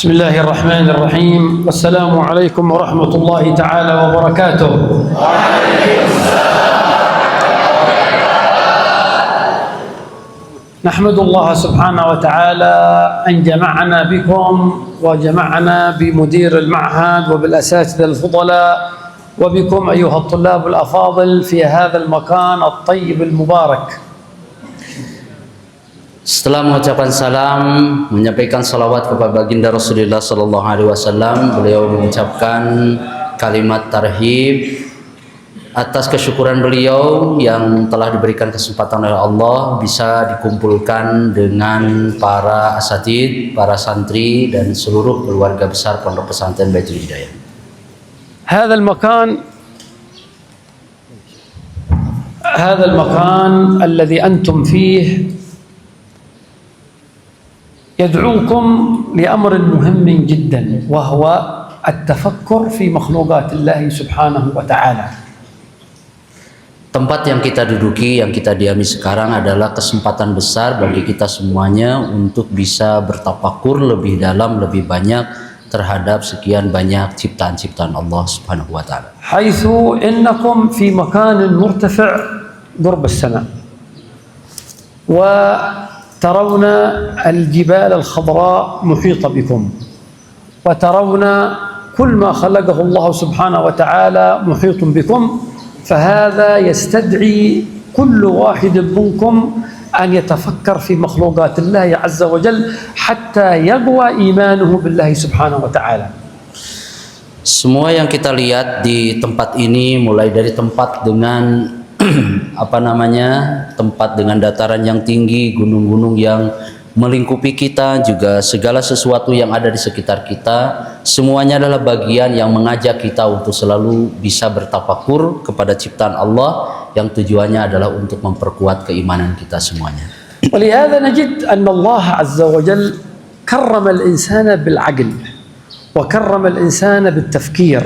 بسم الله الرحمن الرحيم والسلام عليكم ورحمة الله تعالى وبركاته. نحمد الله سبحانه وتعالى أن جمعنا بكم وجمعنا بمدير المعهد وبالأساتذة الفضلاء وبكم أيها الطلاب الأفاضل في هذا المكان الطيب المبارك. Setelah mengucapkan salam, menyampaikan salawat kepada baginda Rasulullah Sallallahu Alaihi Wasallam, beliau mengucapkan kalimat tarhib atas kesyukuran beliau yang telah diberikan kesempatan oleh Allah bisa dikumpulkan dengan para asatid, para santri dan seluruh keluarga besar Pondok Pesantren Baitul Hidayah. هذا المكان الذي أنتم فيه يدعوكم لأمر مهم جدا وهو التفكر في مخلوقات الله سبحانه وتعالى. Tempat yang kita duduki, yang kita diami sekarang adalah kesempatan besar bagi kita semuanya untuk bisa bertafakur lebih dalam, lebih banyak terhadap sekian banyak ciptaan-ciptaan Allah Subhanahu wa taala. حيث إنكم في مكان مرتفع قرب السماء وترون الجبال الخضراء محيطة بكم وترون كل ما خلقه الله سبحانه وتعالى محيط بكم، فهذا يستدعي كل واحد منكم أن يتفكر في مخلوقات الله عز وجل حتى يقوى إيمانه بالله سبحانه وتعالى. Semua yang kita lihat di tempat ini, mulai dari tempat dengan tempat dengan dataran yang tinggi, gunung-gunung yang melingkupi kita, juga segala sesuatu yang ada di sekitar kita, semuanya adalah bagian yang mengajak kita untuk selalu bisa bertafakur kepada ciptaan Allah yang tujuannya adalah untuk memperkuat keimanan kita semuanya. ولهذا نجد أن الله عز وجل كرم الإنسان بالعقل وكرم الإنسان بالتفكير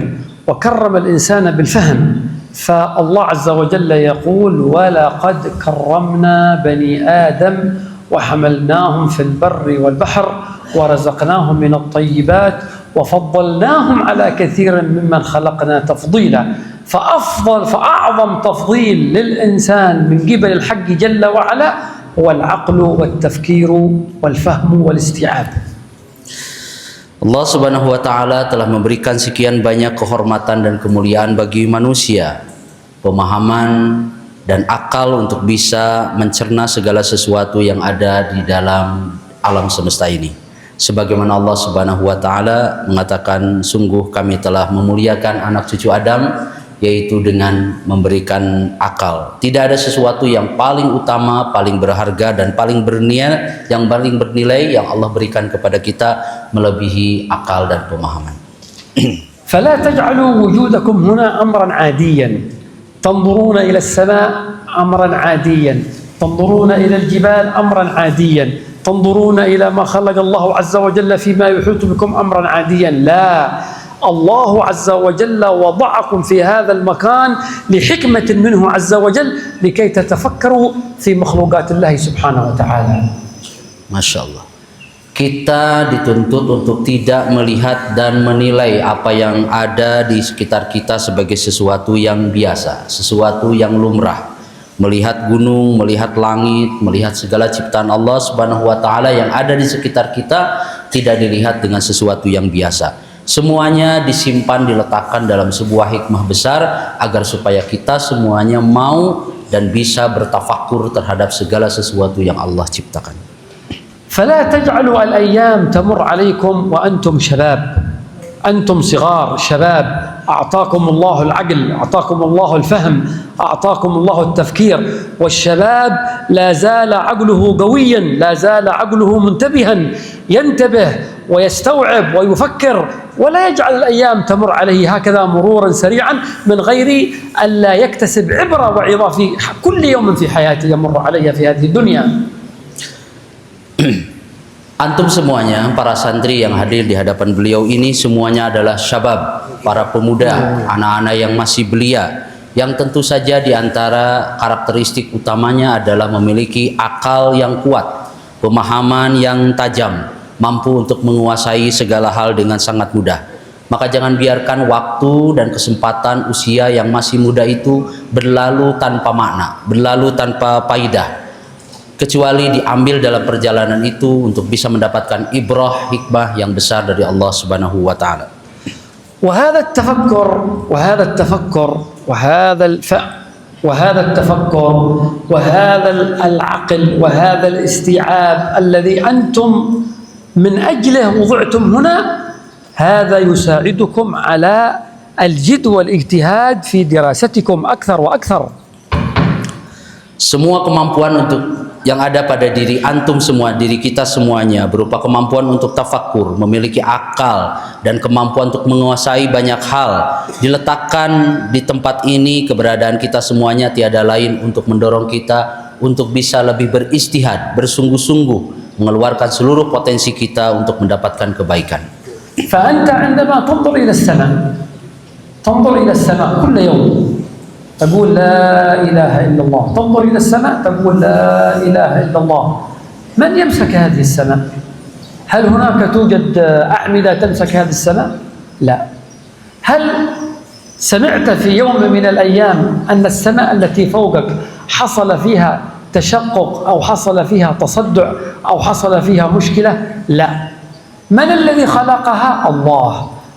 وكرم الإنسان بالفهم، فالله عز وجل يقول ولقد كرمنا بني آدم وحملناهم في البر والبحر ورزقناهم من الطيبات وفضلناهم على كثير ممن خلقنا تفضيلا. فأعظم تفضيل للإنسان من قبل الحق جل وعلا هو العقل والتفكير والفهم والاستيعاب. Allah Subhanahu wa taala telah memberikan sekian banyak kehormatan dan kemuliaan bagi manusia, pemahaman dan akal untuk bisa mencerna segala sesuatu yang ada di dalam alam semesta ini. Sebagaimana Allah Subhanahu wa taala mengatakan, sungguh kami telah memuliakan anak cucu Adam, yaitu dengan memberikan akal. Tidak ada sesuatu yang paling utama, paling berharga dan paling bernilai, yang Allah berikan kepada kita melebihi akal dan pemahaman. فلا تجعلوا وجودكم هنا أمرا عاديا، تنظرون إلى السماء أمرا عاديا، تنظرون إلى الجبال أمرا عاديا، تنظرون إلى ما خلق الله عز وجل فيما يحيط بكم أمرا عاديا. لا، الله عز وجل وضعكم في هذا المكان لحكمة منه عز وجل لكي تتفكروا في مخلوقات الله سبحانه وتعالى. Masya Allah. Kita dituntut untuk tidak melihat dan menilai apa yang ada di sekitar kita sebagai sesuatu yang biasa, sesuatu yang lumrah. Melihat gunung, melihat langit, melihat segala ciptaan Allah Subhanahu wa taala yang ada di sekitar kita tidak dilihat dengan sesuatu yang biasa. Semuanya disimpan, diletakkan dalam sebuah hikmah besar agar supaya kita semuanya mau dan bisa bertafakur terhadap segala sesuatu yang Allah ciptakan. فلا تجعلوا الأيام تمر عليكم وأنتم شباب، أنتم صغار شباب، أعطاكم الله العقل، أعطاكم الله الفهم، أعطاكم الله التفكير، والشباب لا زال عقله قويا، لا زال عقله منتبها، ينتبه ويستوعب ويفكر، ولا يجعل الأيام تمر عليه هكذا مرورا سريعا من غير أن لا يكتسب عبرة وعظة في كل يوم في حياته يمر عليه في هذه الدنيا. Antum semuanya, para santri yang hadir di hadapan beliau ini semuanya adalah syabab, para pemuda, anak-anak yang masih belia, yang tentu saja di antara karakteristik utamanya adalah memiliki akal yang kuat, pemahaman yang tajam, mampu untuk menguasai segala hal dengan sangat mudah. Maka jangan biarkan waktu dan kesempatan usia yang masih muda itu berlalu tanpa makna, berlalu tanpa faidah, kecuali diambil dalam perjalanan itu untuk bisa mendapatkan ibrah, hikmah yang besar dari Allah Subhanahu wa taala. وهذا التفكر وهذا التفكر وهذا التفكر وهذا العقل وهذا الاستيعاب الذي أنتم من أجله وضعتم هنا، هذا يساعدكم على الجد والاجتهاد في دراستكم أكثر وأكثر. Semua kemampuan untuk yang ada pada diri antum semua, diri kita semuanya, berupa kemampuan untuk tafakkur, memiliki akal, dan kemampuan untuk menguasai banyak hal, diletakkan di tempat ini. Keberadaan kita semuanya tiada lain untuk mendorong kita untuk bisa lebih beristihad, bersungguh-sungguh, mengeluarkan seluruh potensi kita untuk mendapatkan kebaikan. فأنت عندما تنظر إلى السماء، تنظر إلى السماء كل يوم تقول لا إله إلا الله، تنظر إلى السماء تقول لا إله إلا الله. من يمسك هذه السماء؟ هل هناك توجد أعمدة تمسك هذه السماء؟ لا. هل سمعت في يوم من الأيام أن السماء التي فوقك حصل فيها تشقق أو حصل فيها تصدع أو حصل فيها مشكلة؟ لا. من الذي خلقها؟ الله.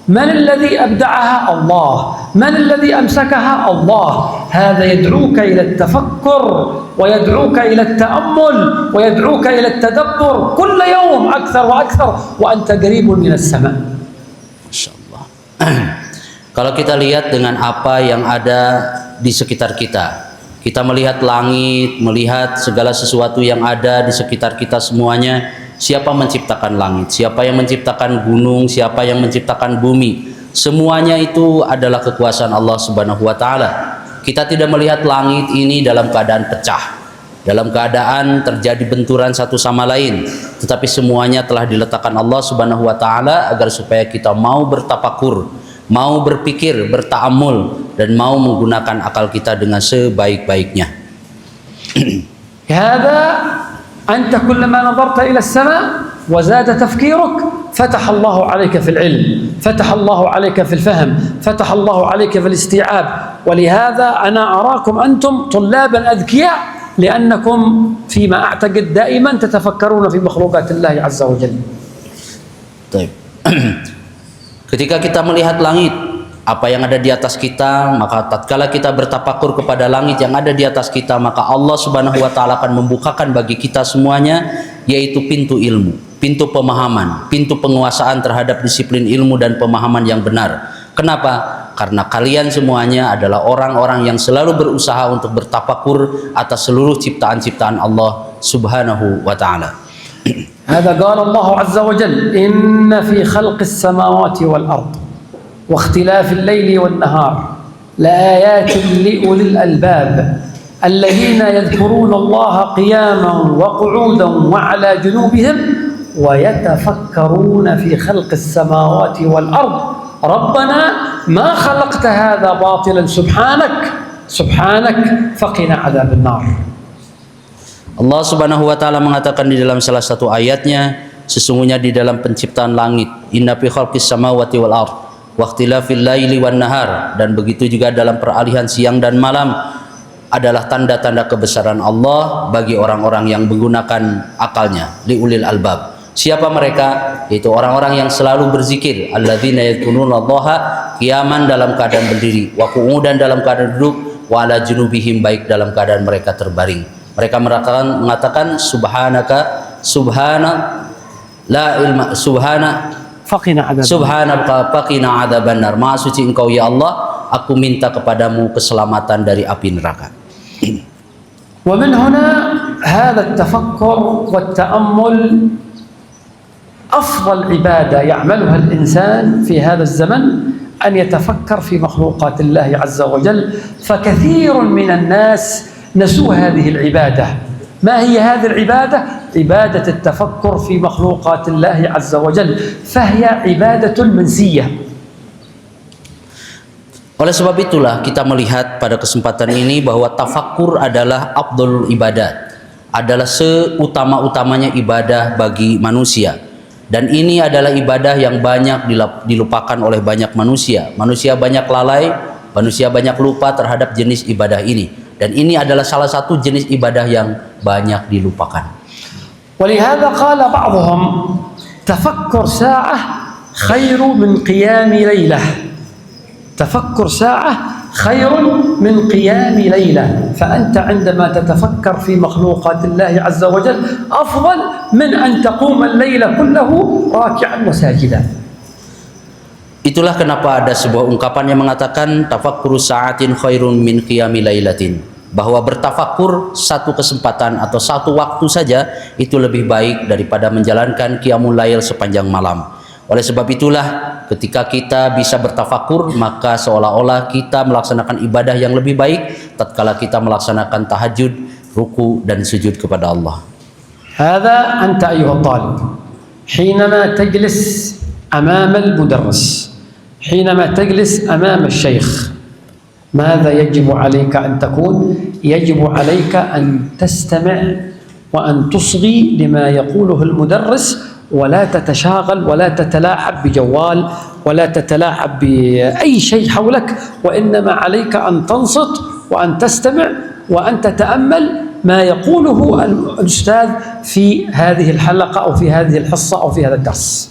من الذي أبدعها؟ الله. من الذي أمسكها؟ الله. هذا يدعوك إلى التفكر ويدعوك إلى التأمل ويدعوك إلى التدبر كل يوم أكثر وأكثر وأنت قريب من السماء. Masya Allah. Kalau kita lihat dengan apa yang ada di sekitar kita, kita melihat langit, melihat segala sesuatu yang ada di sekitar kita semuanya. Siapa menciptakan langit, siapa yang menciptakan gunung, siapa yang menciptakan bumi, semuanya itu adalah kekuasaan Allah Subhanahu wa taala. Kita tidak melihat langit ini dalam keadaan pecah, dalam keadaan terjadi benturan satu sama lain, tetapi semuanya telah diletakkan Allah Subhanahu wa taala agar supaya kita mau bertafakur, mau berpikir, berta'amul, dan mau menggunakan akal kita dengan sebaik-baiknya. أنت كلما نظرت إلى السماء وزاد تفكيرك فتح الله عليك في العلم، فتح الله عليك في الفهم، فتح الله عليك في الاستيعاب. ولهذا أنا أراكم أنتم طلابا أذكياء لأنكم فيما أعتقد دائما تتفكرون في مخلوقات الله عز وجل. طيب. Ketika kita melihat langit, apa yang ada di atas kita, maka tatkala kita bertafakur kepada langit yang ada di atas kita, maka Allah Subhanahu wa taala akan membukakan bagi kita semuanya, yaitu pintu ilmu, pintu pemahaman, pintu penguasaan terhadap disiplin ilmu dan pemahaman yang benar. Kenapa? Karena kalian semuanya adalah orang-orang yang selalu berusaha untuk bertafakur atas seluruh ciptaan-ciptaan Allah Subhanahu wa taala. هذا قال الله عز وجل إن في خلق السماوات والأرض واختلاف الليل والنهار لآيات لأولي الألباب الذين يذكرون الله قياما وقعودا وعلى جنوبهم ويتفكرون في خلق السماوات والأرض ربنا ما خلقت هذا باطلا سبحانك فقنا عذاب النار. Allah Subhanahu wa taala mengatakan di dalam salah satu ayatnya, sesungguhnya di dalam penciptaan langit, inna fi khalqis samawati wal ardh waqtilafil laili wan nahar, dan begitu juga dalam peralihan siang dan malam adalah tanda-tanda kebesaran Allah bagi orang-orang yang menggunakan akalnya, liulil albab. Siapa mereka? Yaitu orang-orang yang selalu berzikir, alladzina yadhkurunallaha qiyaman, dalam keadaan berdiri, wa qu'udan, dalam keadaan duduk, wa ala junubihim, baik dalam keadaan mereka terbaring. Mereka mengatakan subhanaka, subhanaka faqina adzabannar. Maha suci Engkau ya Allah, aku minta kepadamu keselamatan dari api neraka. ومن هنا هذا التفكر والتأمل أفضل عبادة يعملها الإنسان في هذا الزمن، أن يتفكر في مخلوقات الله عز وجل. فكثير من الناس نسوا هذه العبادة. ما هي هذه العبادة؟ عبادة التفكر في مخلوقات الله عز وجل، فهي عبادة منسية. Oleh sebab itulah kita melihat pada kesempatan ini bahwa tafakkur adalah afdhalul ibadat, adalah seutama-utamanya ibadah bagi manusia. Dan ini adalah ibadah yang banyak dilupakan oleh banyak manusia. Manusia banyak lalai, manusia banyak lupa terhadap jenis ibadah ini. Dan ini adalah salah satu jenis ibadah yang banyak dilupakan. ولهذا قال بعضهم تفكر ساعة خير من قيام ليلة. تفكر ساعة خير من قيام ليلة. فأنت عندما تتفكر في مخلوقات الله عز وجل أفضل من أن تقوم الليل كله راكعا وساجدا. Itulah kenapa ada sebuah ungkapan yang mengatakan tafakkuru sa'atin khairun min qiyami lailatin, bahwa bertafakur satu kesempatan atau satu waktu saja itu lebih baik daripada menjalankan qiyamul lail sepanjang malam. Oleh sebab itulah ketika kita bisa bertafakur, maka seolah-olah kita melaksanakan ibadah yang lebih baik tatkala kita melaksanakan tahajud, ruku dan sujud kepada Allah. هذا أنت أيها الطالب حينما تجلس أمام المدرس، حينما تجلس أمام الشيخ، ماذا يجب عليك أن تكون؟ يجب عليك أن تستمع وأن تصغي لما يقوله المدرس، ولا تتشاغل ولا تتلاعب بجوال ولا تتلاعب بأي شيء حولك، وإنما عليك أن تنصت وأن تستمع وأن تتأمل ما يقوله الأستاذ في هذه الحلقة أو في هذه الحصة أو في هذا الدرس.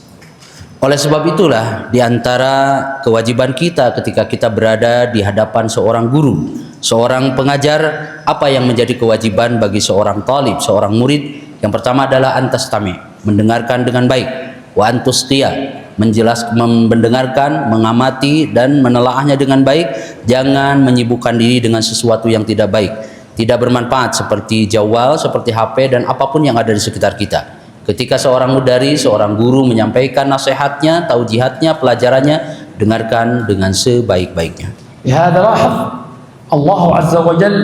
Oleh sebab itulah di antara kewajiban kita ketika kita berada di hadapan seorang guru, seorang pengajar, apa yang menjadi kewajiban bagi seorang talib, seorang murid? Yang pertama adalah antastami, mendengarkan dengan baik, wa antusqiya, mendengarkan, mengamati dan menelaahnya dengan baik, jangan menyibukkan diri dengan sesuatu yang tidak baik, tidak bermanfaat seperti jawal, seperti HP dan apapun yang ada di sekitar kita. Ketika seorang mudaris, seorang guru menyampaikan nasihatnya, taujihatnya, pelajarannya, dengarkan dengan sebaik-baiknya. لهذا لاحظ الله عز وجل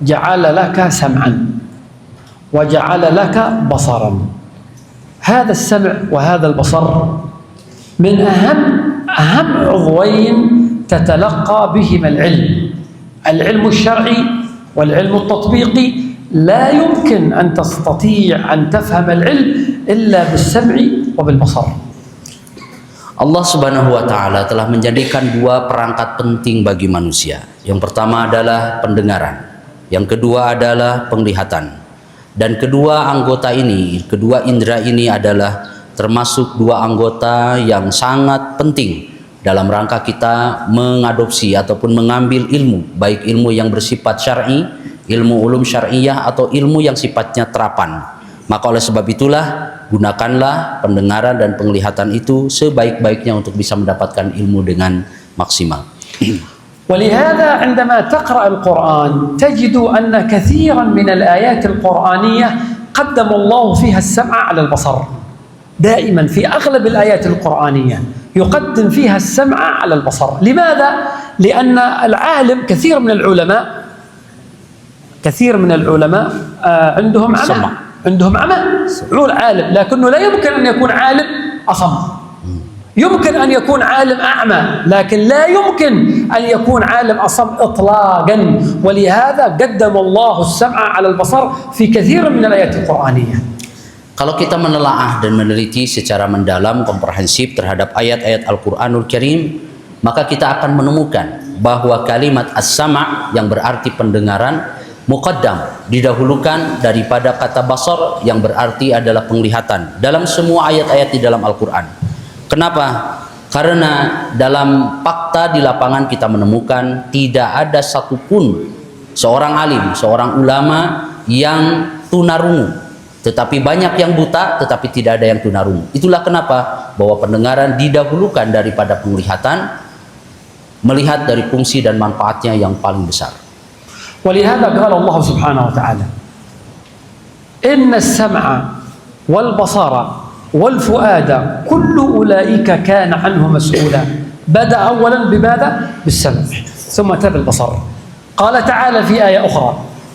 جعل لك سمعا وجعل لك بصرا. هذا السمع وهذا البصر من أهم عضوين تتلقى بهما العلم الشرعي والعلم التطبيقي. لا يمكن أن تستطيع أن تفهم العلم إلا بالسمع وبالبصر. Allah Subhanahu wa taala telah menjadikan dua perangkat penting bagi manusia. Yang pertama adalah pendengaran, yang kedua adalah penglihatan. Dan kedua anggota ini, kedua indera ini adalah termasuk dua anggota yang sangat penting dalam rangka kita mengadopsi ataupun mengambil ilmu, baik ilmu yang bersifat syar'i, ilmu ulum syariah atau ilmu yang sifatnya terapan. Maka oleh sebab itulah gunakanlah pendengaran dan penglihatan itu sebaik-baiknya untuk bisa mendapatkan ilmu dengan maksimal. ولهذا عندما تقرأ القرآن تجد أن كثيرا من الآيات القرآنية قدم الله فيها السمع على البصر. دائما في أغلب الآيات القرآنية يقدم فيها السمع على البصر. لماذا؟ لأن العالم كثير من العلماء عندهم عمى، عندهم عمى، عالم، لكنه لا يمكن أن يكون عالم أصم. يمكن أن يكون عالم أعمى، لكن لا يمكن أن يكون عالم أصم إطلاقا. ولهذا قدم الله السمع على البصر في كثير من الآيات القرآنية. Kalau kita menelaah dan meneliti secara mendalam, komprehensif terhadap ayat-ayat Al-Quranul Karim, maka kita akan menemukan bahwa kalimat as-sama' yang berarti pendengaran muqaddam, didahulukan daripada kata basar yang berarti adalah penglihatan dalam semua ayat-ayat di dalam Al-Quran. Kenapa? Karena dalam fakta di lapangan kita menemukan tidak ada satupun seorang alim, seorang ulama yang tunarungu, tetapi banyak yang buta tetapi tidak ada yang tunarungu. Itulah kenapa bahwa pendengaran didahulukan daripada penglihatan, melihat dari fungsi dan manfaatnya yang paling besar. ولهذا قال الله سبحانه وتعالى إن السمع والبصر والفؤاد كل أولئك كان عنه مسؤولا. بدأ أولا بماذا؟ بالسمع ثم تلا البصر. قال تعالى في آية أخرى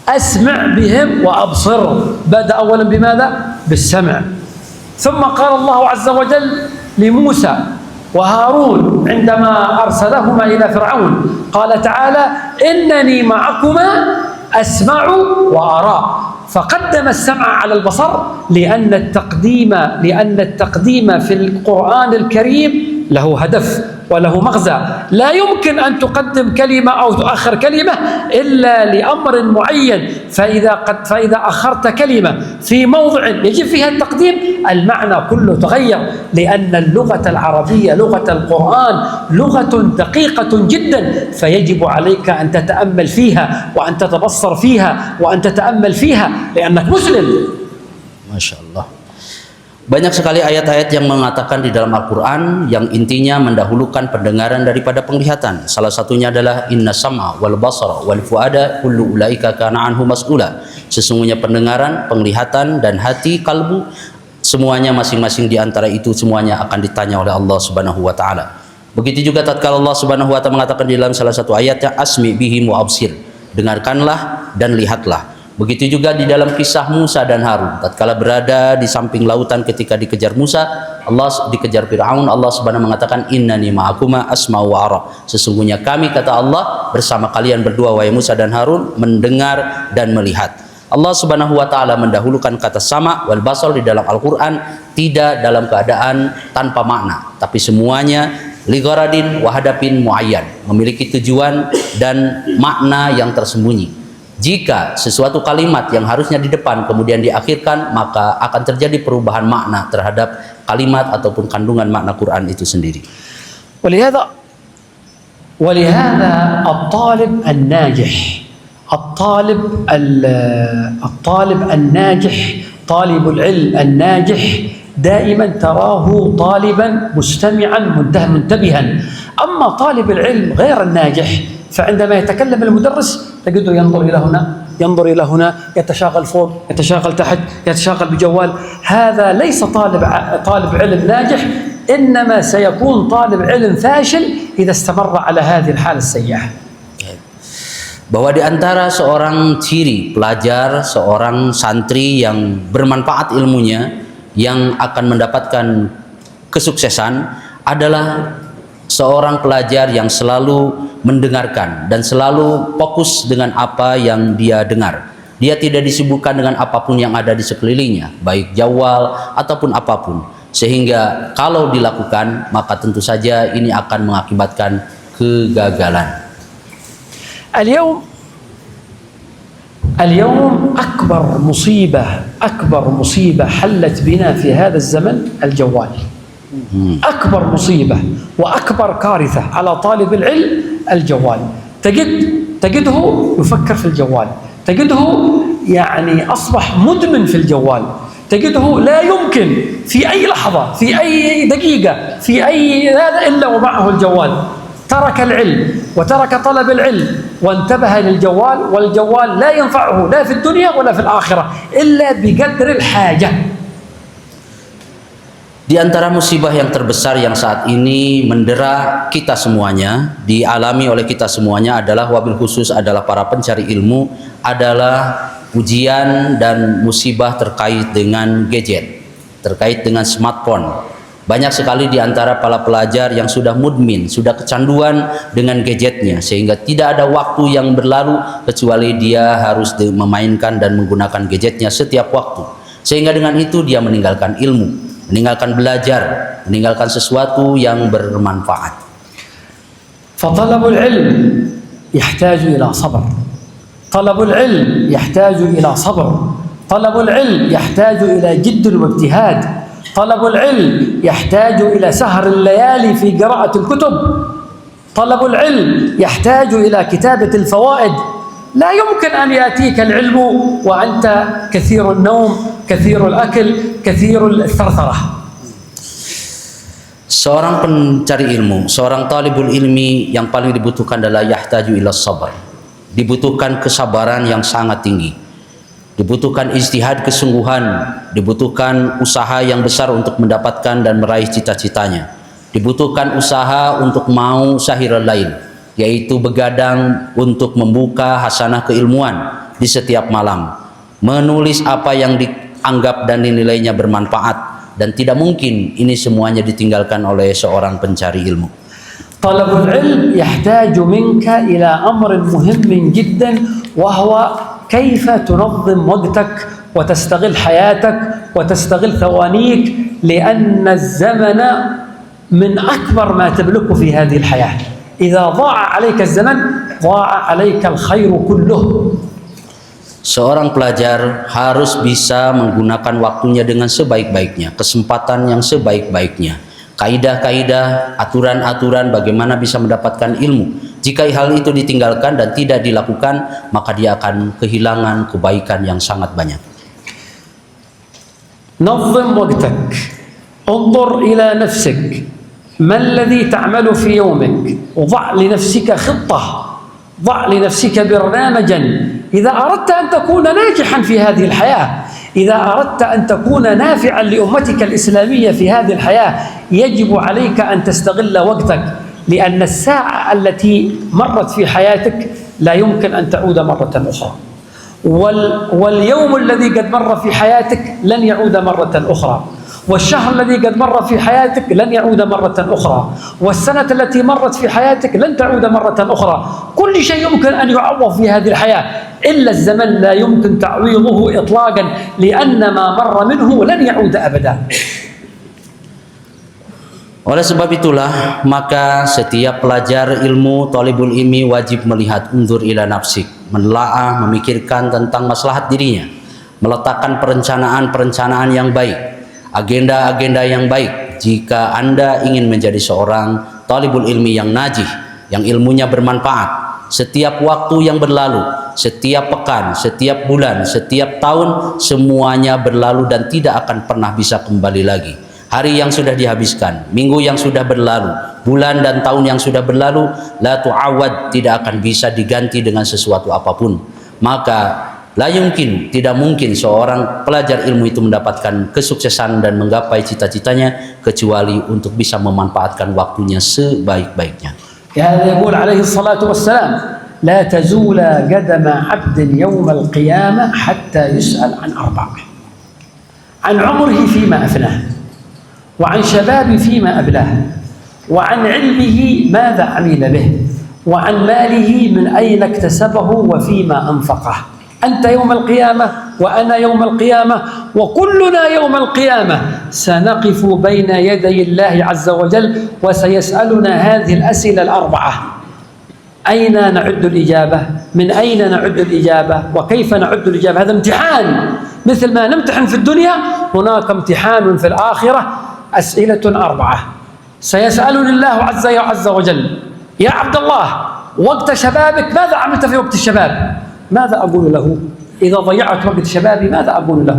أسمع بهم وأبصر. بدأ أولا بماذا؟ بالسمع. ثم قال الله عز وجل لموسى وهارون عندما أرسلهما إلى فرعون قال تعالى إنني معكما أسمع وأرى. فقدم السمع على البصر لأن التقديم في القرآن الكريم له هدف وله مغزى. لا يمكن أن تقدم كلمة أو تؤخر كلمة إلا لأمر معين، فإذا أخرت كلمة في موضع يجب فيها التقديم المعنى كله تغير، لأن اللغة العربية لغة القرآن لغة دقيقة جدا، فيجب عليك أن تتأمل فيها وأن تتبصر فيها وأن تتأمل فيها لأنك مسلم. Masya Allah. Banyak sekali ayat-ayat yang mengatakan di dalam Al-Quran yang intinya mendahulukan pendengaran daripada penglihatan. Salah satunya adalah inna sam'a wal basara wal fuada kullu ulaika kana anhu mas'ula. Sesungguhnya pendengaran, penglihatan dan hati, kalbu, semuanya masing-masing di antara itu semuanya akan ditanya oleh Allah Subhanahu wa taala. Begitu juga tatkala Allah Subhanahu wa taala mengatakan di dalam salah satu ayatnya asmi bihim wa absir. Dengarkanlah dan lihatlah. Begitu juga di dalam kisah Musa dan Harun, tatkala berada di samping lautan ketika dikejar Musa, dikejar Fir'aun, Allah Subhanahu mengatakan innani ma'akuma asma'u wa ara. Sesungguhnya kami, kata Allah, bersama kalian berdua wahai Musa dan Harun, mendengar dan melihat. Allah Subhanahu wa taala mendahulukan kata sama wal basar di dalam Al-Qur'an tidak dalam keadaan tanpa makna, tapi semuanya li gharadin wa hadafin muayyan, memiliki tujuan dan makna yang tersembunyi. Jika sesuatu kalimat yang harusnya di depan kemudian diakhirkan, maka akan terjadi perubahan makna terhadap kalimat ataupun kandungan makna Quran itu sendiri. ولهذا الطالب الناجح الطالب الناجح طالب العلم الناجح دائما تراه طالبا مستمعا منتبها. أما طالب العلم غير الناجح فعندما يتكلم المدرس تجده ينظر إلى هنا ينظر إلى هنا، يتشاغل فوق، يتشاغل تحت، يتشاغل بجوال. هذا ليس طالب علم ناجح، إنما سيكون طالب علم فاشل إذا استمر على هذه الحالة السيئة. Bahwa di antara seorang ciri pelajar, seorang santri yang bermanfaat ilmunya, yang akan mendapatkan kesuksesan adalah seorang pelajar yang selalu mendengarkan dan selalu fokus dengan apa yang dia dengar. Dia tidak disibukkan dengan apapun yang ada di sekelilingnya, baik jawal ataupun apapun. Sehingga kalau dilakukan, maka tentu saja ini akan mengakibatkan kegagalan. اليوم أكبر مصيبة حلت بنا في هذا الزمن الجوال. أكبر مصيبة وأكبر كارثة على طالب العلم الجوال. تجده يفكر في الجوال، تجده يعني أصبح مدمن في الجوال، تجده لا يمكن في أي لحظة، في أي دقيقة، في أي هذا إلا ومعه الجوال. ترك العلم وترك طلب العلم وانتبه للجوال، والجوال لا ينفعه لا في الدنيا ولا في الآخرة إلا بقدر الحاجة. Di antara musibah yang terbesar yang saat ini mendera kita semuanya, dialami oleh kita semuanya adalah, wabil khusus adalah para pencari ilmu, adalah ujian dan musibah terkait dengan gadget, terkait dengan smartphone. Banyak sekali di antara para pelajar yang sudah mudmin, sudah kecanduan dengan gadgetnya, sehingga tidak ada waktu yang berlalu kecuali dia harus memainkan dan menggunakan gadgetnya setiap waktu. Sehingga dengan itu dia meninggalkan ilmu, meninggalkan belajar, meninggalkan sesuatu yang bermanfaat. Fatalabul ilm yahtaju ila sabr. Talabul ilm yahtaju ila sabr. Talabul ilm yahtaju ila jidd wa ijtihad. Talabul ilm yahtaju ila sahr al-layali fi qira'ati al-kutub. Talabul ilm yahtaju ila kitabati al-fawaid. لا يمكن أن يأتيك العلم وأنت كثير النوم، كثير الأكل، كثير الثرثرة. Seorang pencari ilmu, seorang talibul ilmi yang paling dibutuhkan adalah yahtaju ila sabar. Dibutuhkan kesabaran yang sangat tinggi. Dibutuhkan ijtihad, kesungguhan, dibutuhkan usaha yang besar untuk mendapatkan dan meraih cita-citanya. Dibutuhkan usaha untuk mau sahirul lail, yaitu begadang untuk membuka hasanah keilmuan di setiap malam, menulis apa yang dianggap dan dinilainya bermanfaat, dan tidak mungkin ini semuanya ditinggalkan oleh seorang pencari ilmu. Talabul ilm yahtaju minka ila amrin muhimmin jiddan wa huwa كيف تنظم وقتك وتستغل حياتك وتستغل ثوانيك، لأن الزمن من أكبر ما تملكه في هذه الحياة. إذا ضاع عليك الزمن ضاع عليك الخير كله. Seorang pelajar harus bisa menggunakan waktunya dengan sebaik-baiknya, kesempatan yang sebaik-baiknya, kaidah-kaidah, aturan-aturan bagaimana bisa mendapatkan ilmu. Jika hal itu ditinggalkan dan tidak dilakukan, maka dia akan kehilangan kebaikan yang sangat banyak. نظم وقتك، انظر إلى نفسك، ما الذي تعمل في يومك، وضع لنفسك خطة، ضع لنفسك برنامجا. إذا أردت أن تكون ناجحا في هذه الحياة، إذا أردت أن تكون نافعا لأمتك الإسلامية في هذه الحياة، يجب عليك أن تستغل وقتك، لأن الساعة التي مرت في حياتك لا يمكن أن تعود مرة أخرى، واليوم الذي قد مر في حياتك لن يعود مرة أخرى، والشهر الذي قد مر في حياتك لن يعود مرة أخرى، والسنة التي مرت في حياتك لن تعود مرة أخرى. كل شيء يمكن أن يعوض في هذه الحياة، إلا الزمن لا يمكن تعويضه إطلاقا، لأن ما مر منه لن يعود أبدا. Oleh sebab itulah, maka setiap pelajar ilmu, thalibul ilmi wajib melihat unzur ila nafsik, menelaah, memikirkan tentang maslahat dirinya, meletakkan perencanaan-perencanaan yang baik, agenda-agenda yang baik. Jika Anda ingin menjadi seorang thalibul ilmi yang najih, yang ilmunya bermanfaat, setiap waktu yang berlalu, setiap pekan, setiap bulan, setiap tahun, semuanya berlalu dan tidak akan pernah bisa kembali lagi. Hari yang sudah dihabiskan, minggu yang sudah berlalu, bulan dan tahun yang sudah berlalu, la tu'awad, tidak akan bisa diganti dengan sesuatu apapun. Maka la yumkin, tidak mungkin seorang pelajar ilmu itu mendapatkan kesuksesan dan menggapai cita-citanya kecuali untuk bisa memanfaatkan waktunya sebaik-baiknya. Ya, yaqul alaihi salatu wassalam, la tazula qadama 'abdin yawm al-qiyamah hatta yus'al an arba'. An 'umrihi fima afnah, وعن شبابه فيما أبلاه، وعن علمه ماذا عمل به، وعن ماله من أين اكتسبه وفيما أنفقه. أنت يوم القيامة وأنا يوم القيامة وكلنا يوم القيامة سنقف بين يدي الله عز وجل وسيسألنا هذه الأسئلة الأربعة: أين نعد الإجابة؟ من أين نعد الإجابة؟ وكيف نعد الإجابة؟ هذا امتحان، مثل ما نمتحن في الدنيا هناك امتحان في الآخرة، أسئلة أربعة سيسألني الله عز وجل: يا عبد الله، وقت شبابك ماذا عملت في وقت الشباب؟ ماذا أقول له؟ إذا ضيعت وقت شبابي ماذا أقول له؟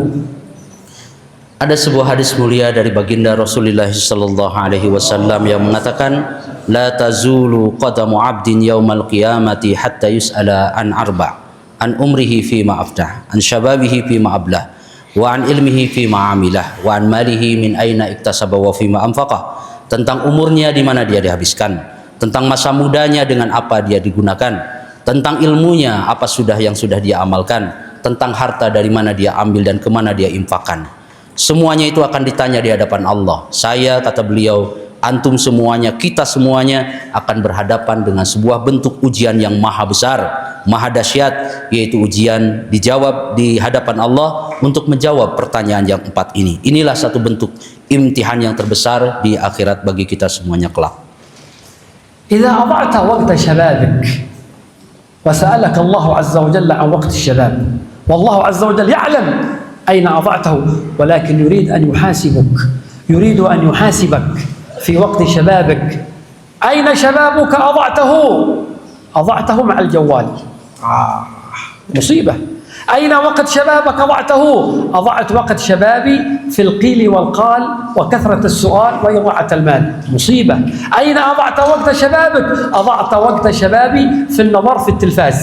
Ada sebuah hadis mulia dari baginda Rasulullah sallallahu alaihi wasallam yang mengatakan, la tazulu qadamu 'abdin yaumal qiyamati hatta yus'ala an arba', an umrihi fima afdah, an syababihi fima ablah, wa an ilmihi fima amilah, wa an malihi min aina iktasaba wa fima anfaqah. Tentang umurnya di mana dia dihabiskan, tentang masa mudanya dengan apa dia digunakan, tentang ilmunya apa yang sudah dia amalkan, tentang harta dari mana dia ambil dan kemana dia infakkan. Semuanya itu akan ditanya di hadapan Allah. Saya, kata beliau, antum semuanya, kita semuanya akan berhadapan dengan sebuah bentuk ujian yang maha besar, maha dahsyat, yaitu ujian dijawab di hadapan Allah untuk menjawab pertanyaan yang 4 ini. Inilah satu bentuk imtihan yang terbesar di akhirat bagi kita semuanya kelak. إذا أضعت وقت شبابك وسألك الله عز وجل عن وقت الشباب، والله عز وجل يعلم أين أضعته، ولكن يريد أن يحاسبك في وقت شبابك. أين شبابك أضعته مع الجوال، مصيبة. أين وقت شبابك أضعت وقت شبابي في القيل والقال وكثرة السؤال وإضاعة المال، مصيبة. أين أضعت وقت شبابك؟ أضعت وقت شبابي في النظر في التلفاز.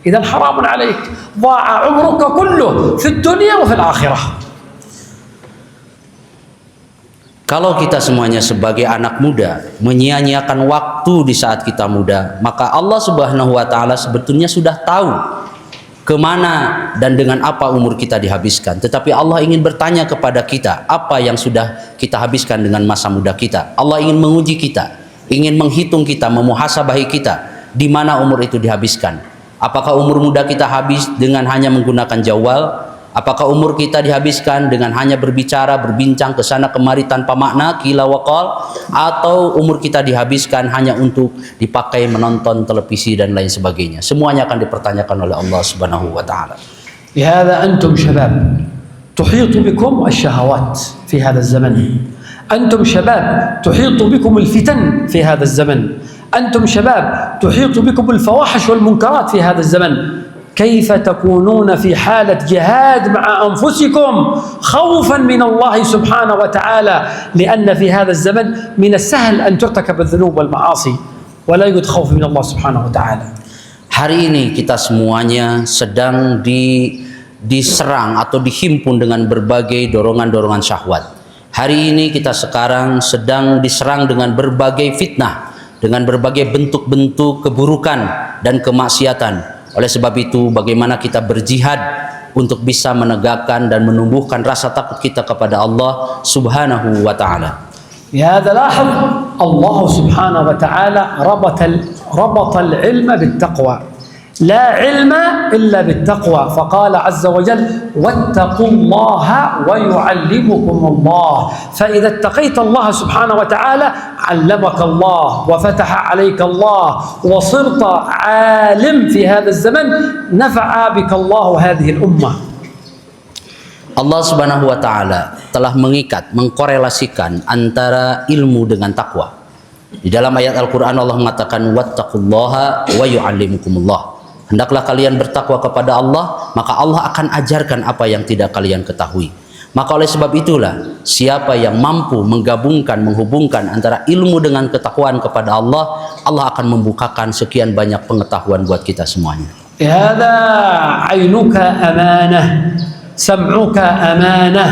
إذا حرام عليك، ضاع عمرك كله في الدنيا وفي الآخرة. Kalau kita semuanya sebagai anak muda menyia-nyiakan waktu di saat kita muda, maka Allah Subhanahu wa taala sebetulnya sudah tahu kemana dan dengan apa umur kita dihabiskan. Tetapi Allah ingin bertanya kepada kita, apa yang sudah kita habiskan dengan masa muda kita. Allah ingin menguji kita, ingin menghitung kita, memuhasabahi kita, di mana umur itu dihabiskan. Apakah umur muda kita habis dengan hanya menggunakan jawal? Apakah umur kita dihabiskan dengan hanya berbicara, berbincang ke sana kemari tanpa makna, qila wa qal? Atau umur kita dihabiskan hanya untuk dipakai menonton televisi dan lain sebagainya? Semuanya akan dipertanyakan oleh Allah Subhanahu wa taala. لهذا أنتم شباب تحيط بكم الشهوات في هذا الزمن. أنتم شباب تحيط بكم الفتن في هذا الزمن. أنتم شباب تحيط بكم الفواحش والمنكرات في هذا الزمن. كيف تكونون في حالة جهاد مع أنفسكم خوفا من الله سبحانه وتعالى، لأن في هذا الزمن من السهل أن ترتكب الذنوب والمعاصي ولا يوجد خوف من الله سبحانه وتعالى. Hari ini kita semuanya sedang diserang atau dihimpun dengan berbagai dorongan-dorongan syahwat. Hari ini kita sekarang sedang diserang dengan berbagai fitnah, dengan berbagai bentuk-bentuk keburukan dan kemaksiatan. Oleh sebab itu, bagaimana kita berjihad untuk bisa menegakkan dan menumbuhkan rasa takut kita kepada Allah Subhanahu wa taala. لهذا لاحظ الله سبحانه وتعالى ربط العلم بالتقوى. لا علم إلا بالتقوى، فقال عز وجل واتقوا الله ويعلمكم الله. فإذا اتقيت الله سبحانه وتعالى علمك الله وفتح عليك الله وصرت عالم في هذا الزمن، نفع بك الله هذه الأمة. Allah Subhanahu wa taala telah mengikat, mengkorelasikan antara ilmu dengan takwa. Di dalam ayat Al-Qur'an Allah mengatakan wattaqullaha wa yu'allimukumullah. Hendaklah kalian bertakwa kepada Allah, maka Allah akan ajarkan apa yang tidak kalian ketahui. Maka oleh sebab itulah, siapa yang mampu menggabungkan, menghubungkan antara ilmu dengan ketakwaan kepada Allah, Allah akan membukakan sekian banyak pengetahuan buat kita semuanya. هذا عينك أمانة، سمعك أمانة،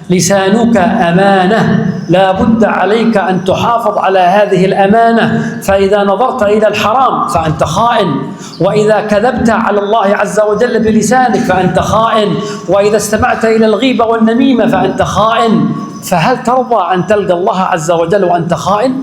لسانك أمانة، لا بد عليك أن تحافظ على هذه الأمانة. فإذا نظرت إلى الحرام فأنت خائن، وإذا كذبت على الله عز وجل بلسانك فأنت خائن، وإذا استمعت إلى الغيبة والنميمة فأنت خائن. فهل ترضى أن تلقى الله عز وجل وأنت خائن؟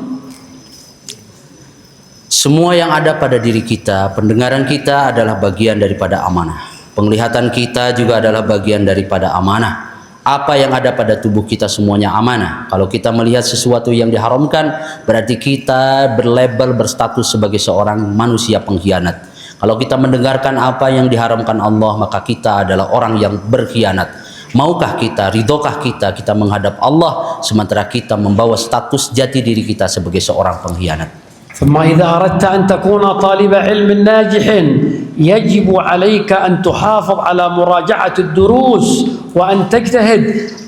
Semua yang ada pada diri kita, pendengaran kita adalah bagian daripada amanah. Penglihatan kita juga adalah bagian daripada amanah. Apa yang ada pada tubuh kita semuanya amanah. Kalau kita melihat sesuatu yang diharamkan, berarti kita berlabel, berstatus sebagai seorang manusia pengkhianat. Kalau kita mendengarkan apa yang diharamkan Allah, maka kita adalah orang yang berkhianat. Maukah kita, ridhokah kita menghadap Allah, sementara kita membawa status jati diri kita sebagai seorang pengkhianat. ثم إذا أردت أن تكون طالب علم ناجح يجب عليك أن تحافظ على مراجعة الدروس وأن تجتهد.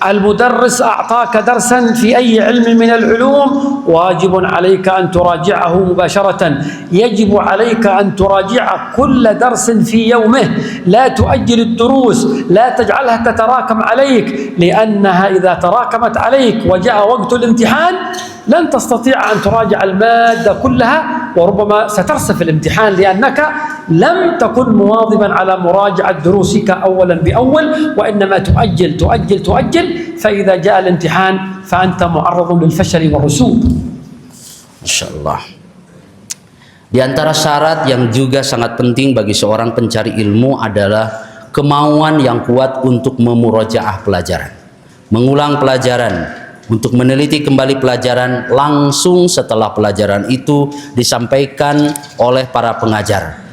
المدرس أعطاك درسا في أي علم من العلوم، واجب عليك أن تراجعه مباشرة. يجب عليك أن تراجع كل درس في يومه، لا تؤجل الدروس، لا تجعلها تتراكم عليك، لأنها إذا تراكمت عليك وجاء وقت الامتحان لن تستطيع أن تراجع المادة كلها، وربما سترسب الامتحان لأنك لم تكن مواظبا على مراجعة دروسك أولا بأول، وإنما تؤجل تؤجل تؤجل، فإذا جاء الامتحان فأنت معرض للفشل والرسوب. Masya Allah. Di antara syarat yang juga sangat penting bagi seorang pencari ilmu adalah kemauan yang kuat untuk memurajaah pelajaran, mengulang pelajaran, untuk meneliti kembali pelajaran langsung setelah pelajaran itu disampaikan oleh para pengajar.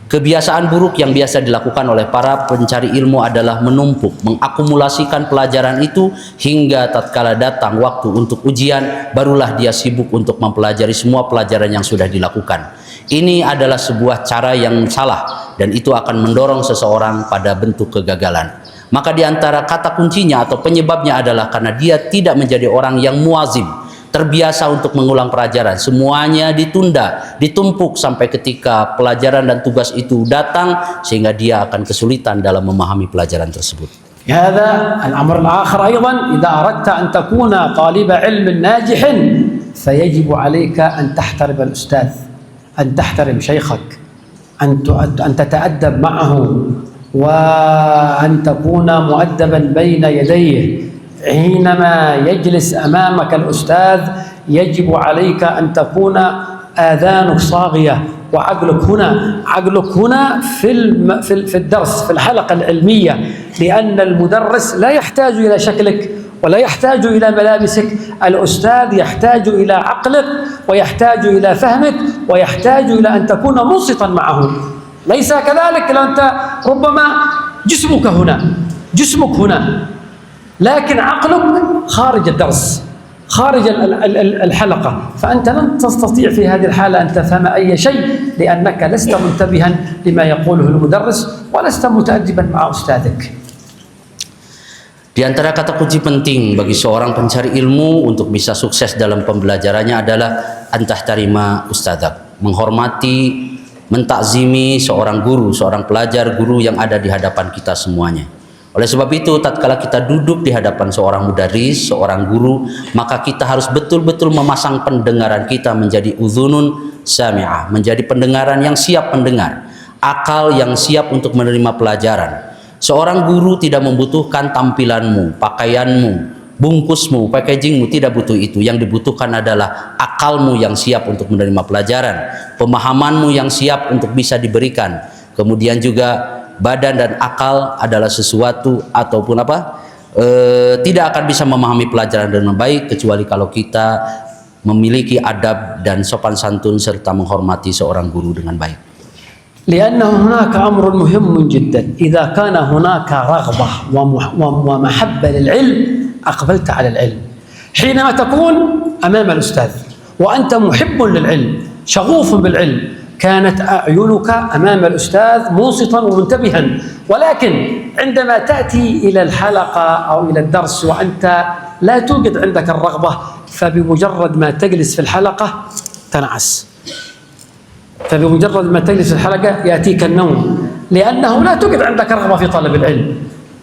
Kebiasaan buruk yang biasa dilakukan oleh para pencari ilmu adalah menumpuk, mengakumulasikan pelajaran itu hingga tatkala datang waktu untuk ujian, barulah dia sibuk untuk mempelajari semua pelajaran yang sudah dilakukan. Ini adalah sebuah cara yang salah dan itu akan mendorong seseorang pada bentuk kegagalan. Maka di antara kata kuncinya atau penyebabnya adalah karena dia tidak menjadi orang yang muazim, terbiasa untuk mengulang pelajaran. Semuanya ditunda, ditumpuk sampai ketika pelajaran dan tugas itu datang sehingga dia akan kesulitan dalam memahami pelajaran tersebut. هذا الأمر الآخر أيضا، إذا أردت أن تكون طالب علم ناجح فيجب عليك أن تحترم الأستاذ، أن تحترم شيخك، أن تتأدب معه، وأن تكون مؤدبا بين يديه. حينما يجلس أمامك الأستاذ يجب عليك أن تكون آذانك صاغية وعقلك هنا، عقلك هنا في الدرس، في الحلقة العلمية، لأن المدرس لا يحتاج إلى شكلك ولا يحتاج إلى ملابسك، الأستاذ يحتاج إلى عقلك ويحتاج إلى فهمك ويحتاج إلى أن تكون منصتا معه. ليس كذلك لو أنت ربما جسمك هنا لكن عقلك خارج الدرس، خارج الحلقة، فأنت لن تستطيع في هذه الحالة أن تفهم أي شيء، لأنك لست منتبها لما يقوله المدرس ولست متأدبا مع أستاذك. Di antara kata kunci penting bagi seorang pencari ilmu untuk bisa sukses dalam pembelajarannya adalah antahtarima ustadzak, menghormati, mentakzimi seorang guru, seorang pelajar, guru yang ada di hadapan kita semuanya. Oleh sebab itu, tatkala kita duduk di hadapan seorang mudaris, seorang guru, maka kita harus betul-betul memasang pendengaran kita menjadi udhunun sami'ah, menjadi pendengaran yang siap mendengar, akal yang siap untuk menerima pelajaran. Seorang guru tidak membutuhkan tampilanmu, pakaianmu, bungkusmu, packagingmu, tidak butuh itu. Yang dibutuhkan adalah akalmu yang siap untuk menerima pelajaran, pemahamanmu yang siap untuk bisa diberikan. Kemudian juga badan dan akal adalah sesuatu ataupun tidak akan bisa memahami pelajaran dengan baik kecuali kalau kita memiliki adab dan sopan santun serta menghormati seorang guru dengan baik. لأن هناك أمر مهم جدا، إذا كان هناك رغبة ومحبة للعلم أقبلت على العلم. حينما تكون أمام الأستاذ وأنت محب للعلم شغوف بالعلم كانت أعينك أمام الأستاذ منصتا ومنتبها، ولكن عندما تأتي إلى الحلقة أو إلى الدرس وأنت لا توجد عندك الرغبة، فبمجرد ما تجلس في الحلقة تنعس، فبمجرد ما تجلس في الحلقة يأتيك النوم، لأنه لا توجد عندك رغبة في طلب العلم.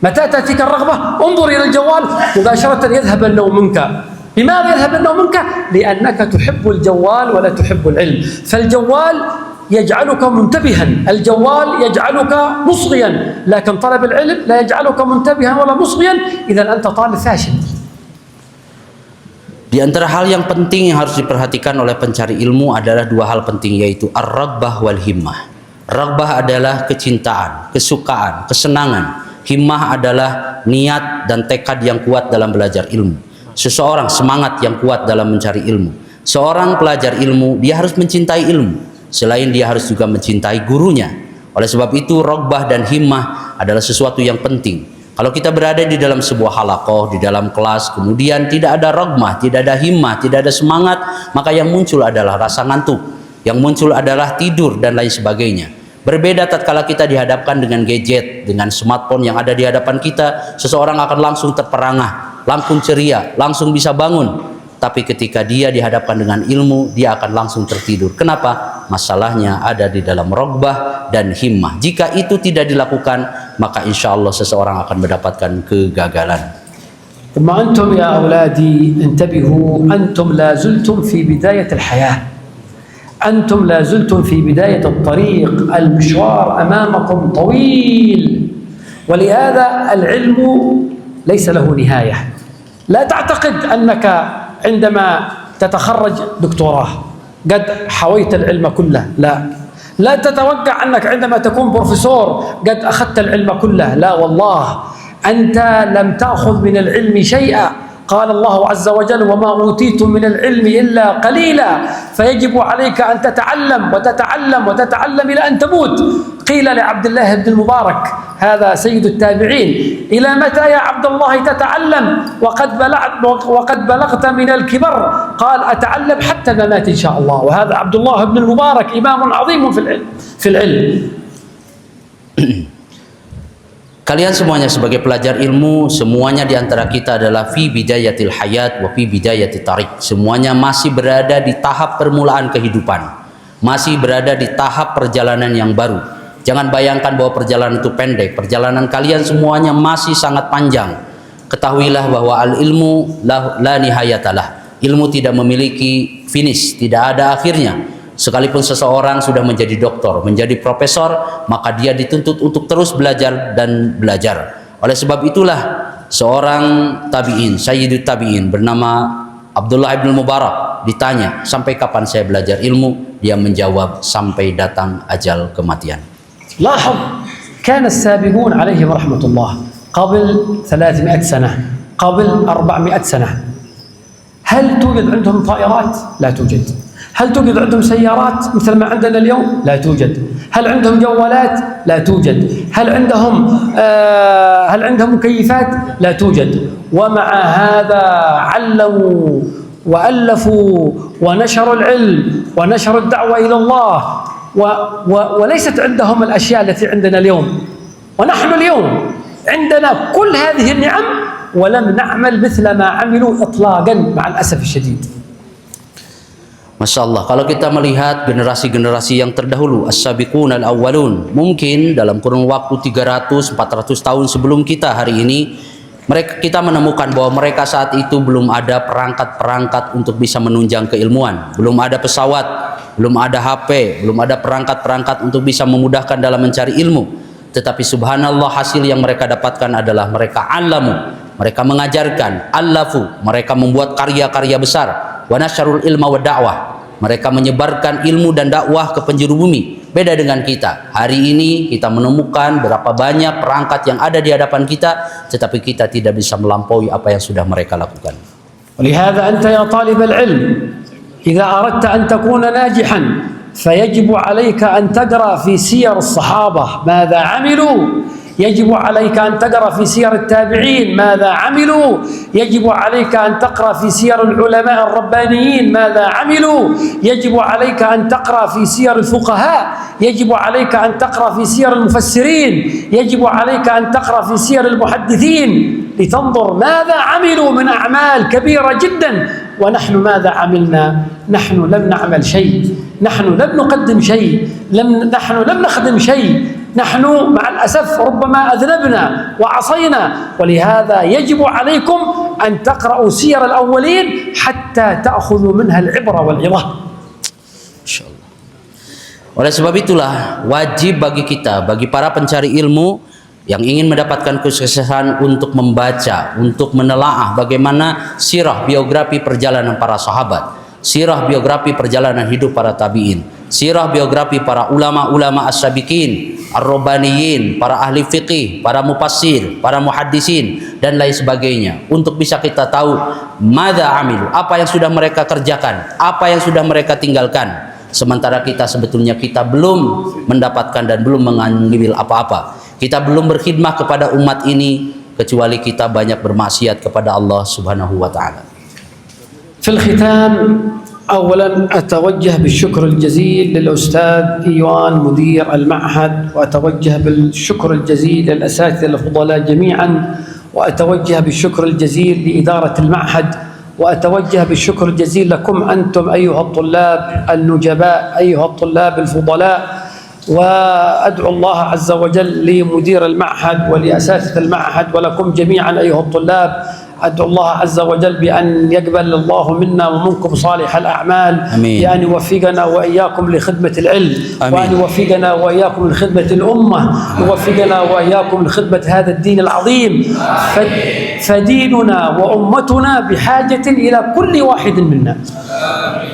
متى تأتيك الرغبة انظر إلى الجوال مباشرة يذهب النوم منك. لماذا يذهب النوم منك؟ لأنك تحب الجوال ولا تحب العلم. فالجوال يجعلك منتبها، الجوال يجعلك مصغيا، لكن طلب العلم لا يجعلك منتبها ولا مصغيا، إذا أنت طالب فاشل. Di antara hal yang penting yang harus diperhatikan oleh pencari ilmu adalah dua hal penting, yaitu ar-raghbah wal himmah. Raghbah adalah kecintaan, kesukaan, kesenangan. Himmah adalah niat dan tekad yang kuat dalam belajar ilmu. Seseorang semangat yang kuat dalam mencari ilmu. Seorang pelajar ilmu, dia harus mencintai ilmu. Selain dia harus juga mencintai gurunya. Oleh sebab itu, raghbah dan himmah adalah sesuatu yang penting. Kalau kita berada di dalam sebuah halaqah, di dalam kelas, kemudian tidak ada raghbah, tidak ada himmah, tidak ada semangat, maka yang muncul adalah rasa ngantuk, yang muncul adalah tidur dan lain sebagainya. Berbeda tatkala kita dihadapkan dengan gadget, dengan smartphone yang ada di hadapan kita, seseorang akan langsung terperangah, langsung ceria, langsung bisa bangun. Tapi ketika dia dihadapkan dengan ilmu, dia akan langsung tertidur. Kenapa? Masalahnya ada di dalam raghbah dan himmah. Jika itu tidak dilakukan, maka insya Allah seseorang akan mendapatkan kegagalan. ثم أنتم يا أولادي انتبهوا، أنتم لا زلتم في بداية الحياة، أنتم لا زلتم في بداية الطريق، المشوار أمامكم طويل، ولهذا العلم ليس له نهاية. لا تعتقد أنك عندما تتخرج دكتوراه قد حويت العلم كله، لا تتوقع أنك عندما تكون بروفيسور قد أخذت العلم كله، لا والله، أنت لم تأخذ من العلم شيئا. قال الله عز وجل: وما أوتيتم من العلم إلا قليلا، فيجب عليك أن تتعلم وتتعلم وتتعلم إلى أن تموت. قيل لعبد الله بن المبارك، هذا سيد التابعين: إلى متى يا عبد الله تتعلم وقد بلغت من الكبر؟ قال: أتعلم حتى الممات إن شاء الله. وهذا عبد الله بن المبارك إمام عظيم في العلم. Kalian semuanya sebagai pelajar ilmu, semuanya diantara kita adalah fi bidayatil hayat wa fi bidayatil tarik. Semuanya masih berada di tahap permulaan kehidupan, masih berada di tahap perjalanan yang baru. Jangan bayangkan bahwa perjalanan itu pendek. Perjalanan kalian semuanya masih sangat panjang. Ketahuilah bahwa al-ilmu la nihayatalah. Ilmu tidak memiliki finish, tidak ada akhirnya. Sekalipun seseorang sudah menjadi doktor, menjadi profesor, maka dia dituntut untuk terus belajar dan belajar. Oleh sebab itulah seorang tabi'in, Sayyidut Tabi'in bernama Abdullah ibn Mubarak, ditanya, sampai kapan saya belajar ilmu? Dia menjawab, sampai datang ajal kematian. لاحظ كان السابقون عليهم رحمة الله قبل 300 سنة قبل 400 سنة هل توجد عندهم طائرات؟ لا توجد. هل توجد عندهم سيارات مثل ما عندنا اليوم؟ لا توجد. هل عندهم جوالات؟ لا توجد. هل عندهم مكيفات؟ لا توجد. ومع هذا علموا وألفوا ونشروا العلم ونشروا الدعوة إلى الله وليست عندهم الأشياء التي عندنا اليوم. ونحن اليوم عندنا كل هذه النعم ولم نعمل مثل ما عملوا إطلاقا مع الأسف الشديد. Masya Allah, kalau kita melihat generasi-generasi yang terdahulu, as-sabiqun al-awwalun, mungkin dalam kurun waktu 300-400 tahun sebelum kita hari ini, kita menemukan bahwa mereka saat itu belum ada perangkat-perangkat untuk bisa menunjang keilmuan, belum ada pesawat, belum ada HP, belum ada perangkat-perangkat untuk bisa memudahkan dalam mencari ilmu. Tetapi subhanallah, hasil yang mereka dapatkan adalah mereka alamu, mereka mengajarkan, allafu, mereka membuat karya-karya besar, wa nasyarul ilma wa da'wah, mereka menyebarkan ilmu dan dakwah ke penjuru bumi. Beda dengan kita. Hari ini kita menemukan berapa banyak perangkat yang ada di hadapan kita, tetapi kita tidak bisa melampaui apa yang sudah mereka lakukan. ولهذا أنت يا طالب العلم إذا أردت أن تكون ناجحا فيجب عليك أن تقرأ في سير الصحابة ماذا عملوا، يجب عليك أن تقرأ في سير التابعين ماذا عملوا، يجب عليك أن تقرأ في سير العلماء الربانيين ماذا عملوا، يجب عليك أن تقرأ في سير الفقهاء، يجب عليك أن تقرأ في سير المفسرين، يجب عليك أن تقرأ في سير المحدثين لتنظر ماذا عملوا من أعمال كبيرة جدا. ونحن ماذا عملنا؟ نحن لم نعمل شيء، نحن لم نقدم شيء، نحن لم نخدم شيء، نحن مع الأسف ربما أذنبنا وعصينا. ولهذا يجب عليكم أن تقرأوا سير الأولين حتى تأخذوا منها العبرة والعظة. Oleh sebab itulah wajib bagi kita, bagi para pencari ilmu yang ingin mendapatkan kesuksesan, untuk membaca, untuk menelaah bagaimana sirah biografi perjalanan para sahabat, sirah biografi perjalanan hidup para tabi'in, sirah biografi para ulama-ulama as-sabiqin, ar-rabbaniyin, para ahli fiqih, para mufassir, para muhaddisin, dan lain sebagainya, untuk bisa kita tahu madza amilu, apa yang sudah mereka kerjakan, apa yang sudah mereka tinggalkan. Sementara kita sebetulnya kita belum mendapatkan dan belum mengambil apa-apa. Kita belum berkhidmah kepada umat ini, kecuali kita banyak bermaksiat kepada Allah Subhanahu wa taala. في الختام أولا أتوجه بالشكر الجزيل للأستاذ إيوان مدير المعهد، وأتوجه بالشكر الجزيل للأساتذة الفضلاء جميعا، وأتوجه بالشكر الجزيل لإدارة المعهد، وأتوجه بالشكر الجزيل لكم أنتم أيها الطلاب النجباء، أيها الطلاب الفضلاء. وأدعو الله عز وجل لمدير المعهد ولأساتذة المعهد ولكم جميعا أيها الطلاب، أدعو الله عز وجل بأن يقبل الله منا ومنكم صالح الأعمال، بأن يوفقنا وإياكم لخدمة العلم، وأن يوفقنا وإياكم لخدمة الأمة، يوفقنا وإياكم لخدمة هذا الدين العظيم. فديننا وأمتنا بحاجة إلى كل واحد منا.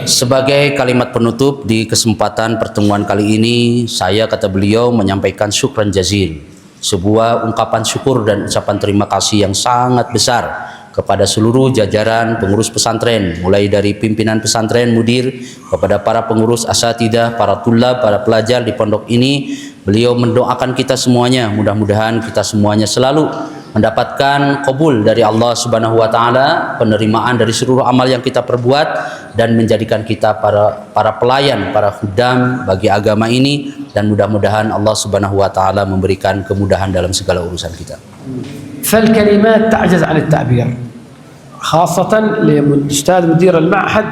Sebagai kalimat penutup di kesempatan pertemuan kali ini, saya, kata beliau, menyampaikan syukran jazil, sebuah ungkapan syukur dan ucapan terima kasih yang sangat besar kepada seluruh jajaran pengurus pesantren, mulai dari pimpinan pesantren, mudir, kepada para pengurus asatidah, para tulab, para pelajar di pondok ini. Beliau mendoakan kita semuanya, mudah-mudahan kita semuanya selalu mendapatkan qabul dari Allah Subhanahu wa taala, penerimaan dari seluruh amal yang kita perbuat, dan menjadikan kita para pelayan, para khudam bagi agama ini, dan mudah-mudahan Allah Subhanahu wa taala memberikan kemudahan dalam segala urusan kita. فالكلمات تعجز عن التعبير، خاصة للأستاذ مدير المعهد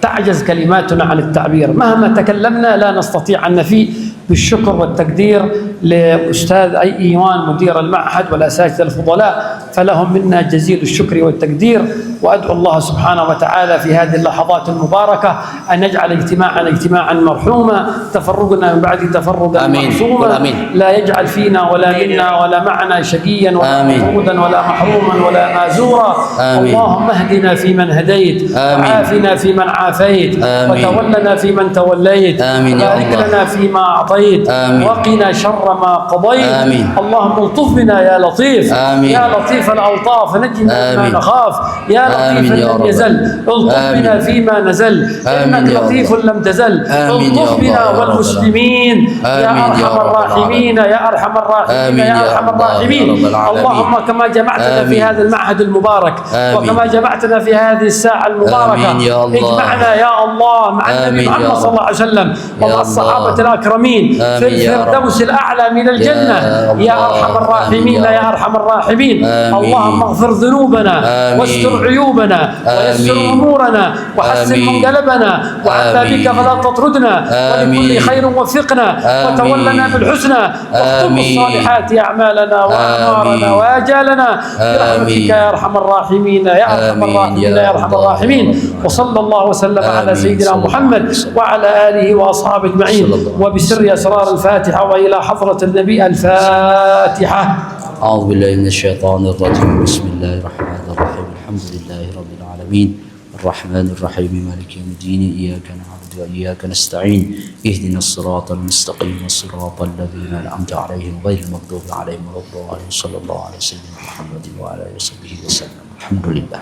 تعجز كلماتنا عن التعبير، مهما تكلمنا لا نستطيع أن نفي بالشكر والتقدير لأستاذ أي إيمان مدير المعهد والأساتذة الفضلاء، فلهم منا جزيل الشكر والتقدير. وأدعو الله سبحانه وتعالى في هذه اللحظات المباركة أن يجعل اجتماعنا اجتماعا مرحوما، تفرقنا من بعد تفرقا معصوما، لا يجعل فينا ولا منا ولا معنا شقيا ولا مطرودا ولا محروما ولا مازورا. اللهم اهدنا فيمن هديت، وعافنا فيمن عافيت، وتولنا فيمن توليت، وبارك لنا فيما أعطيت، وقنا شر ما قضيت. اللهم الطف بنا يا لطيف، يا لطيف الألطاف، نجنا مما نخاف، يا لطيف لم يزل، الطف بنا فيما نزل، إنك لطيف لم تزل، الطف بنا والمسلمين يا أرحم الراحمين، يا أرحم الراحمين، يا أرحم الراحمين. اللهم كما جمعتنا في هذا المعهد المبارك، وكما جمعتنا في هذه الساعة المباركة، اجمعنا يا الله مع النبي محمد صلى الله عليه وسلم ومع الصحابة الأكرمين في الفردوس الأعلى من الجنة يا أرحم الراحمين، يا أرحم الراحمين. اللهم اغفر ذنوبنا واستر عيوبنا ويسر أمورنا وحسن منقلبنا، وعنا بك فلا تطردنا، ولكل خير وفقنا، وتولنا بالحسنى، واختم الصالحات أعمالنا وأعمارنا وآجالنا برحمتك يا أرحم الراحمين، يا أرحم الراحمين، يا أرحم الراحمين. وصلى الله وسلم على سيدنا محمد وعلى آله وأصحابه أجمعين، وبسر أسرار الفاتحة وإلى حضرة النبي الفاتحة. أعوذ بالله من الشيطان الرجيم. بسم الله الرحمن الرحيم. الحمد لله رب العالمين، الرحمن الرحيم، مالك يوم الدين، إياك نعبد وإياك نستعين، اهدنا الصراط المستقيم، صراط الذين أنعمت عليهم غير المغضوب عليهم ولا الضالين. صلى الله على سيدنا محمد وعلى آله وصحبه وسلم. الحمد لله.